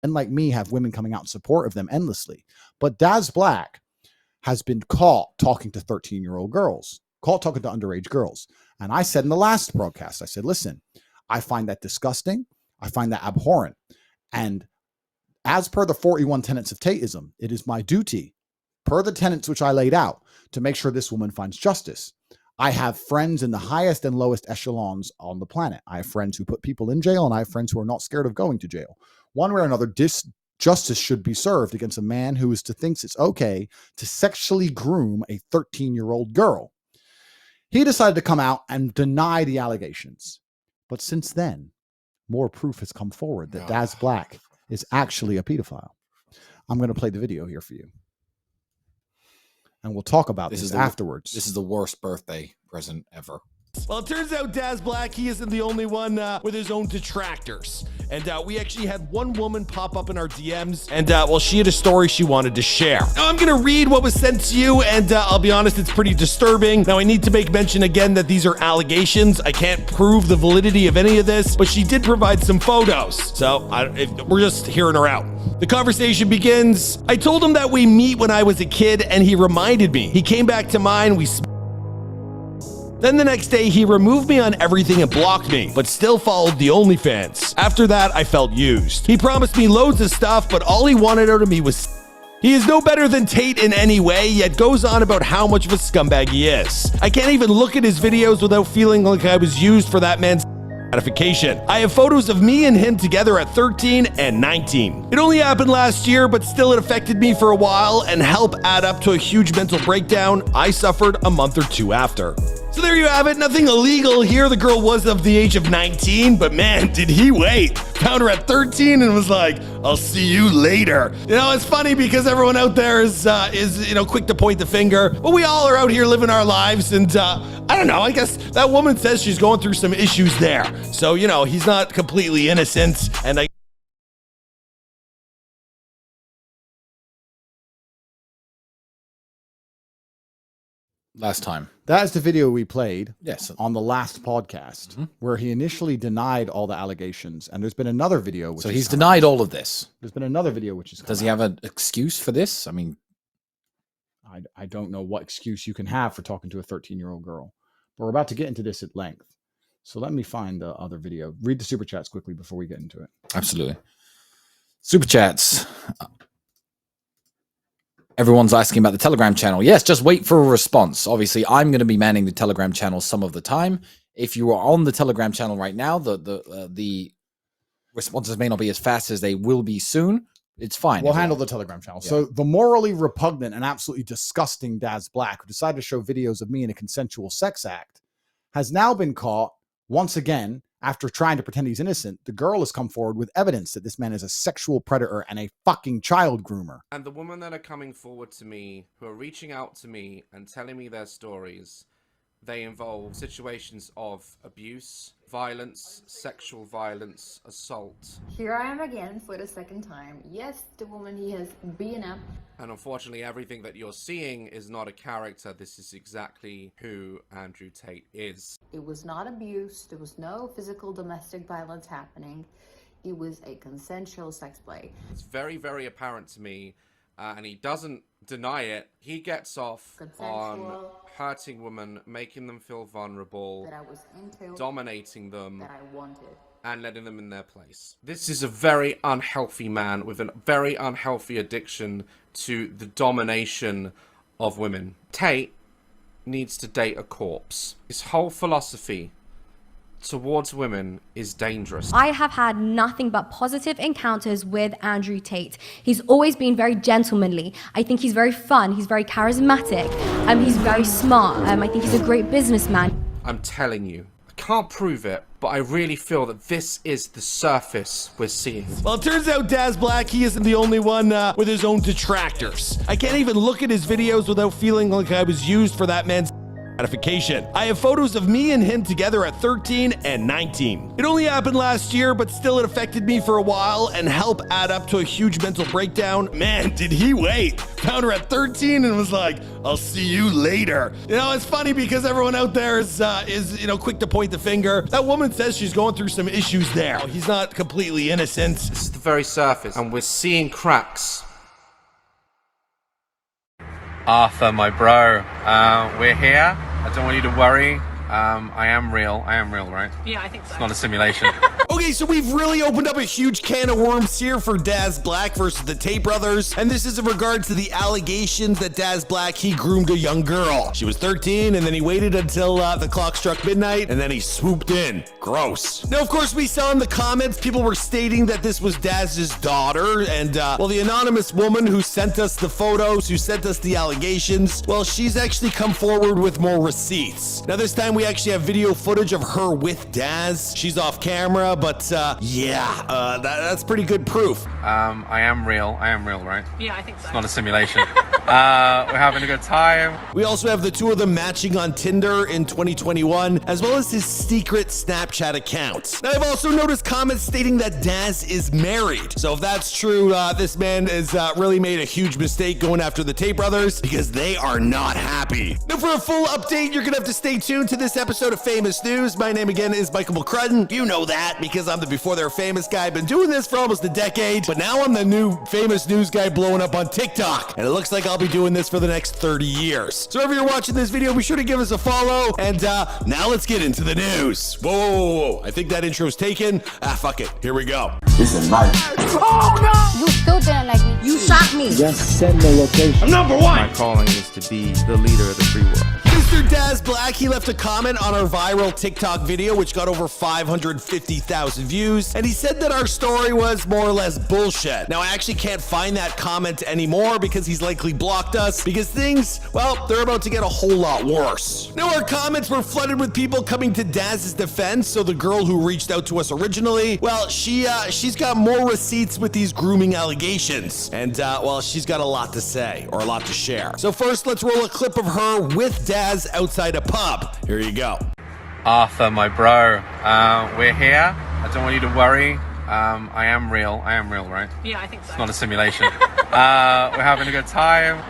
men like me have women coming out in support of them endlessly. But Daz Black has been caught talking to 13-year-old girls, caught talking to underage girls. And I said in the last broadcast, I said, listen, I find that disgusting. I find that abhorrent. And as per the 41 tenets of Tateism, it is my duty, per the tenets which I laid out, to make sure this woman finds justice. I have friends in the highest and lowest echelons on the planet. I have friends who put people in jail, and I have friends who are not scared of going to jail. One way or another, justice should be served against a man who thinks it's okay to sexually groom a 13-year-old girl. He decided to come out and deny the allegations. But since then, more proof has come forward that Daz Black is actually a pedophile. I'm going to play the video here for you. And we'll talk about this afterwards. This is the worst birthday present ever. Well, it turns out Daz Black, he isn't the only one with his own detractors. And we actually had one woman pop up in our DMs, and well, she had a story she wanted to share. Now, I'm going to read what was sent to you, and I'll be honest, it's pretty disturbing. Now, I need to make mention again that these are allegations. I can't prove the validity of any of this, but she did provide some photos. So we're just hearing her out. The conversation begins. I told him that we meet when I was a kid, and he reminded me. He came back to mine. Then the next day, he removed me on everything and blocked me, but still followed the OnlyFans. After that, I felt used. He promised me loads of stuff, but all he wanted out of me was... He is no better than Tate in any way, yet goes on about how much of a scumbag he is. I can't even look at his videos without feeling like I was used for that man's gratification. I have photos of me and him together at 13 and 19. It only happened last year, but still it affected me for a while and helped add up to a huge mental breakdown I suffered a month or two after. So there you have it, nothing illegal here. The girl was of the age of 19, but man, did he wait. Found her at 13 and was like, I'll see you later. You know, it's funny because everyone out there is quick to point the finger, but we all are out here living our lives, and I don't know, I guess that woman says she's going through some issues there. So, you know, he's not completely innocent, and Last time. That is the video we played on the last podcast, where he initially denied all the allegations. And there's been another video. So he's denied all of this. There's been another video which is... Does he have an excuse for this? I mean... I don't know what excuse you can have for talking to a 13-year-old girl. But we're about to get into this at length. So let me find the other video. Read the super chats quickly before we get into it. Absolutely. Super chats. Everyone's asking about the Telegram channel. Yes, just wait for a response. Obviously, I'm going to be manning the Telegram channel some of the time. If you are on the Telegram channel right now, the responses may not be as fast as they will be soon. It's fine. We'll handle the Telegram channel. Yeah. So the morally repugnant and absolutely disgusting Daz Black, who decided to show videos of me in a consensual sex act, has now been caught once again. After trying to pretend he's innocent, the girl has come forward with evidence that this man is a sexual predator and a fucking child groomer. And the women that are coming forward to me, who are reaching out to me and telling me their stories, they involve situations of abuse, violence, sexual violence, assault. Here I am again for the second time. Yes, the woman he has beaten up. And unfortunately, everything that you're seeing is not a character. This is exactly who Andrew Tate is. It was not abuse. There was no physical domestic violence happening. It was a consensual sex play. It's very, very apparent to me, and he doesn't deny it. He gets off on hurting women, making them feel vulnerable, that I was into, dominating them, that I wanted, and letting them in their place. This is a very unhealthy man with a very unhealthy addiction to the domination of women. Tate needs to date a corpse. His whole philosophy towards women is dangerous. I have had nothing but positive encounters with Andrew Tate. He's always been very gentlemanly. I think he's very fun. He's very charismatic. He's very smart. I think he's a great businessman. I'm telling you, I can't prove it, but I really feel that this is the surface we're seeing. Well, it turns out Daz Black, he isn't the only one with his own detractors. I can't even look at his videos without feeling like I was used for that man's gratification. I have photos of me and him together at 13 and 19. It only happened last year, but still it affected me for a while and helped add up to a huge mental breakdown. Man, did he wait. Found her at 13 and was like, I'll see you later. You know, it's funny because everyone out there is quick to point the finger. That woman says she's going through some issues there. He's not completely innocent. This is the very surface, and we're seeing cracks. Arthur, my bro, we're here. I don't want you to worry. I am real, right? Yeah, I think so. It's not a simulation. Okay, so we've really opened up a huge can of worms here for Daz Black versus the Tate brothers, and this is in regards to the allegations that Daz Black, he groomed a young girl. She was 13, and then he waited until the clock struck midnight, and then he swooped in. Gross. Now, of course, we saw in the comments, people were stating that this was Daz's daughter, and, well, the anonymous woman who sent us the photos, who sent us the allegations, well, she's actually come forward with more receipts. Now, this time we actually have video footage of her with Daz. She's off camera, but that's pretty good proof. I am real, right? Yeah, I think so. It's not a simulation. We're having a good time. We also have the two of them matching on Tinder in 2021, as well as his secret Snapchat account. Now, I've also noticed comments stating that Daz is married. So if that's true, this man has really made a huge mistake going after the Tate brothers because they are not happy. Now, for a full update, you're gonna have to stay tuned to this episode of Famous News. My name again is Michael McCrudden. You know that because I'm the Before They're Famous guy. I've been doing this for almost a decade, but now I'm the new famous news guy blowing up on TikTok. And it looks like I'll be doing this for the next 30 years. So if you're watching this video, be sure to give us a follow. And now let's get into the news. Whoa. I think that intro's taken. Fuck it. Here we go. This is nice. Oh no! You still didn't like me. You shot me. Just send the location. My calling is to be the leader of the free world. Mr. Daz Black, he left a comment on our viral TikTok video, which got over 550,000 views, and he said that our story was more or less bullshit. Now, I actually can't find that comment anymore because he's likely blocked us because things, well, they're about to get a whole lot worse. Now, our comments were flooded with people coming to Daz's defense, so the girl who reached out to us originally, well, she's got more receipts with these grooming allegations, and, well, she's got a lot to say, or a lot to share. So first, let's roll a clip of her with Daz outside a pub. Here you go. Arthur, my bro, we're here. I don't want you to worry. I am real, right? Yeah, I think so. It's not a simulation. We're having a good time.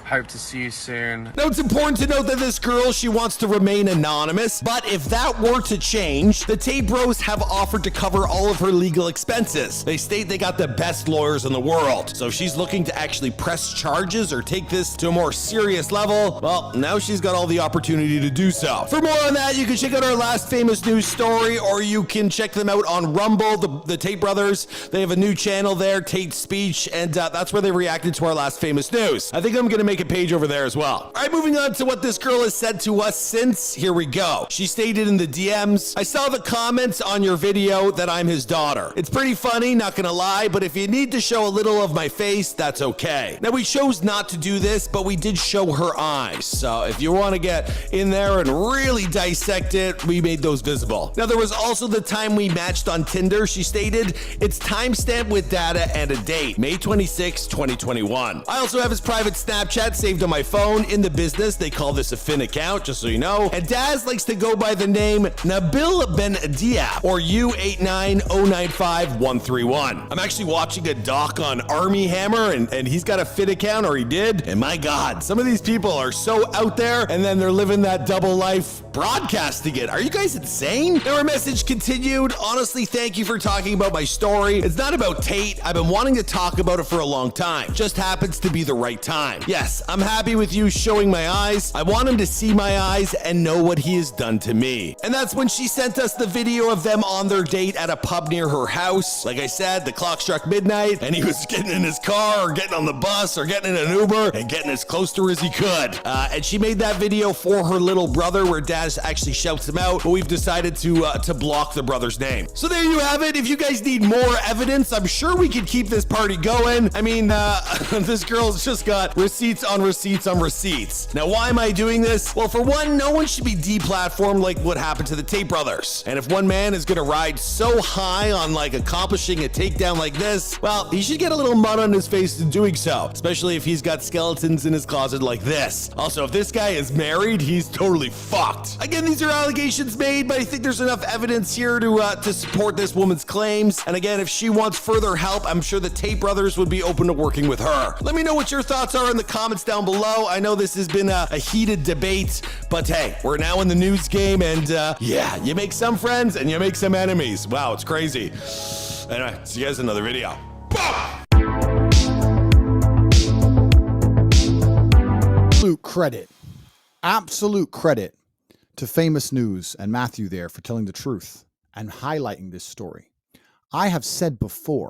Hope to see you soon. Now, it's important to note that this girl, she wants to remain anonymous, but if that were to change, the Tate bros have offered to cover all of her legal expenses. They state they got the best lawyers in the world. So if she's looking to actually press charges or take this to a more serious level, well, now she's got all the opportunity to do so. For more on that, you can check out our last famous news story, or you can check them out on Rumble, the Tate brothers. They have a new channel there, Tate Speech, and that's where they reacted to our last famous news. I think I'm gonna make a page over there as well. All right, moving on to what this girl has said to us since. Here we go. She stated in the DMs, I saw the comments on your video that I'm his daughter. It's pretty funny, not gonna lie, but if you need to show a little of my face, that's okay. Now, we chose not to do this, but we did show her eyes. So if you want to get in there and really dissect it, we made those visible. Now, there was also the time we matched on Tinder. She stated, it's timestamped with data and a date, May 26, 2021. I also have his private Snapchat saved on my phone. In the business, they call this a Fin account, just so you know. And Daz likes to go by the name Nabil Ben Diab, or U89095-131. I'm actually watching a doc on Army Hammer, and he's got a Fin account, or he did. And my God, some of these people are so out there, and then they're living that double life broadcasting it. Are you guys insane? Now, our message continued. Honestly, thank you for talking about my story. It's not about Tate. I've been wanting to talk about it for a long time. Just happens to be the right time. Yes, I'm happy with you showing my eyes. I want him to see my eyes and know what he has done to me. And that's when she sent us the video of them on their date at a pub near her house. Like I said, the clock struck midnight, and he was getting in his car or getting on the bus or getting in an Uber and getting as close to her as he could. And she made that video for her little brother where Dad Daz actually shouts him out, but we've decided to block the brother's name. So there you have it. If you guys need more evidence, I'm sure we could keep this party going. I mean, this girl's just got receipts on receipts on receipts. Now, why am I doing this? Well, for one, no one should be deplatformed like what happened to the Tate brothers. And if one man is gonna ride so high on like accomplishing a takedown like this, well, he should get a little mud on his face in doing so, especially if he's got skeletons in his closet like this. Also, if this guy is married, he's totally fucked. Again, these are allegations made, but I think there's enough evidence here to support this woman's claims. And again, if she wants further help, I'm sure the Tate brothers would be open to working with her. Let me know what your thoughts are in the comments down below. I know this has been a heated debate, but hey, we're now in the news game, and yeah, you make some friends and you make some enemies. Wow, it's crazy. Anyway, see you guys in another video. Absolute credit to Famous News and Matthew there for telling the truth and highlighting this story. I have said before,